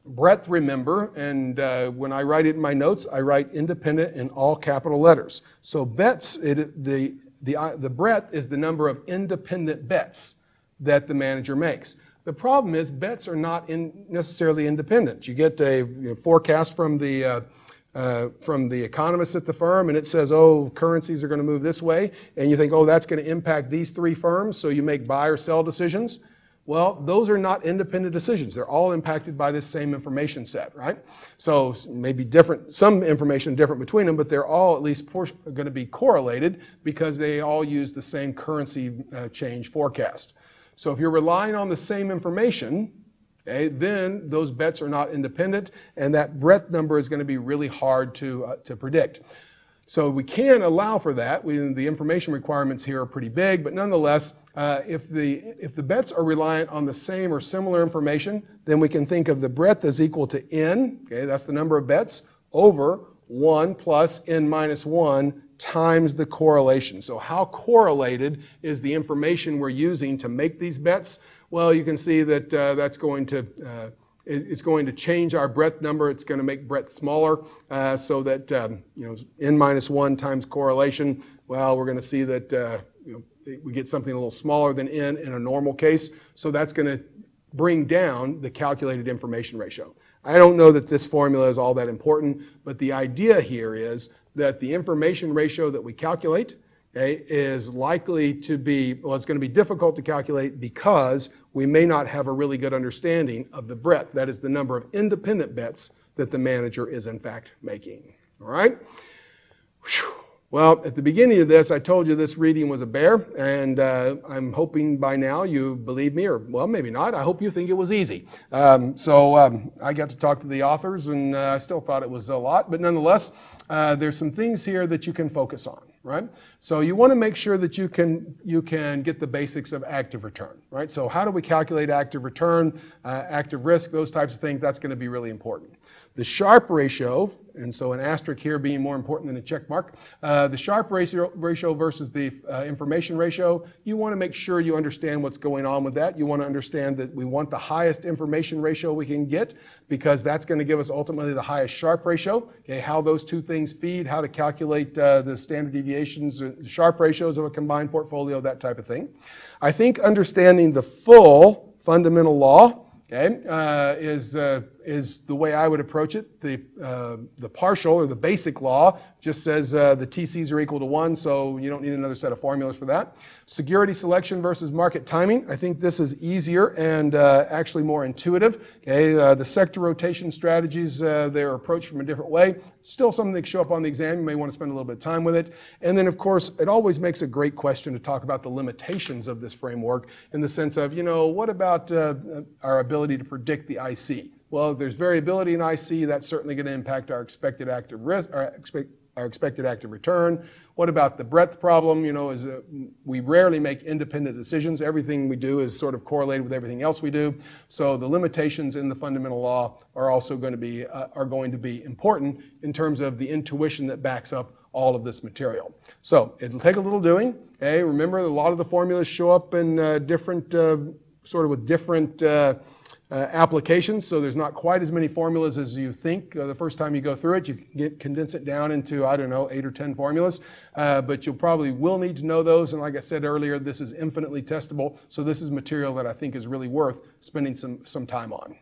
Breadth, remember, and when I write it in my notes, I write independent in all capital letters. So bets, the breadth is the number of independent bets that the manager makes. The problem is bets are not necessarily independent. You get a forecast from the economists at the firm, and it says, oh, currencies are going to move this way, and you think, oh, that's going to impact these three firms, so you make buy or sell decisions. Well, those are not independent decisions. They're all impacted by this same information set, right? So maybe different, some information different between them, but they're all at least going to be correlated because they all use the same currency change forecast. So if you're relying on the same information, okay, then those bets are not independent, and that breadth number is going to be really hard to predict. So we can allow for that. The information requirements here are pretty big, but nonetheless, if the bets are reliant on the same or similar information, then we can think of the breadth as equal to n, okay, that's the number of bets, over 1 plus n minus 1 times the correlation. So how correlated is the information we're using to make these bets? Well, you can see that that's going to it's going to change our breadth number. It's going to make breadth smaller, so that n minus 1 times correlation. Well, we're going to see that we get something a little smaller than n in a normal case. So that's going to bring down the calculated information ratio. I don't know that this formula is all that important, but the idea here is that the information ratio that we calculate, okay, is likely to be, well, it's going to be difficult to calculate because we may not have a really good understanding of the breadth. That is the number of independent bets that the manager is in fact making. All right? Whew. Well, at the beginning of this, I told you this reading was a bear, and I'm hoping by now you believe me, or, well, maybe not. I hope you think it was easy. I got to talk to the authors, and I still thought it was a lot, but nonetheless, there's some things here that you can focus on, right? So you want to make sure that you can get the basics of active return, right? So how do we calculate active return, active risk, those types of things? That's going to be really important. The Sharpe ratio, and so an asterisk here being more important than a check mark, the Sharpe ratio versus the information ratio, you want to make sure you understand what's going on with that. You want to understand that we want the highest information ratio we can get because that's going to give us ultimately the highest Sharpe ratio. Okay, how those two things feed, how to calculate the standard deviations, the Sharpe ratios of a combined portfolio, that type of thing. I think understanding the full fundamental law, okay, is the way I would approach it. The partial or the basic law just says the TCs are equal to 1, so you don't need another set of formulas for that. Security selection versus market timing. I think this is easier and actually more intuitive. Okay, the sector rotation strategies, they're approached from a different way. Still something that can show up on the exam. You may want to spend a little bit of time with it. And then, of course, it always makes a great question to talk about the limitations of this framework in the sense of, what about our ability to predict the IC? Well, if there's variability in IC, that's certainly going to impact our expected active risk, our expected active return. What about the breadth problem? We rarely make independent decisions. Everything we do is sort of correlated with everything else we do. So the limitations in the fundamental law are also going to be important in terms of the intuition that backs up all of this material. So it'll take a little doing. Okay, remember a lot of the formulas show up in different applications, so there's not quite as many formulas as you think the first time you go through it. You can condense it down into, I don't know, 8 or 10 formulas, but you probably will need to know those, and like I said earlier, this is infinitely testable, so this is material that I think is really worth spending some time on.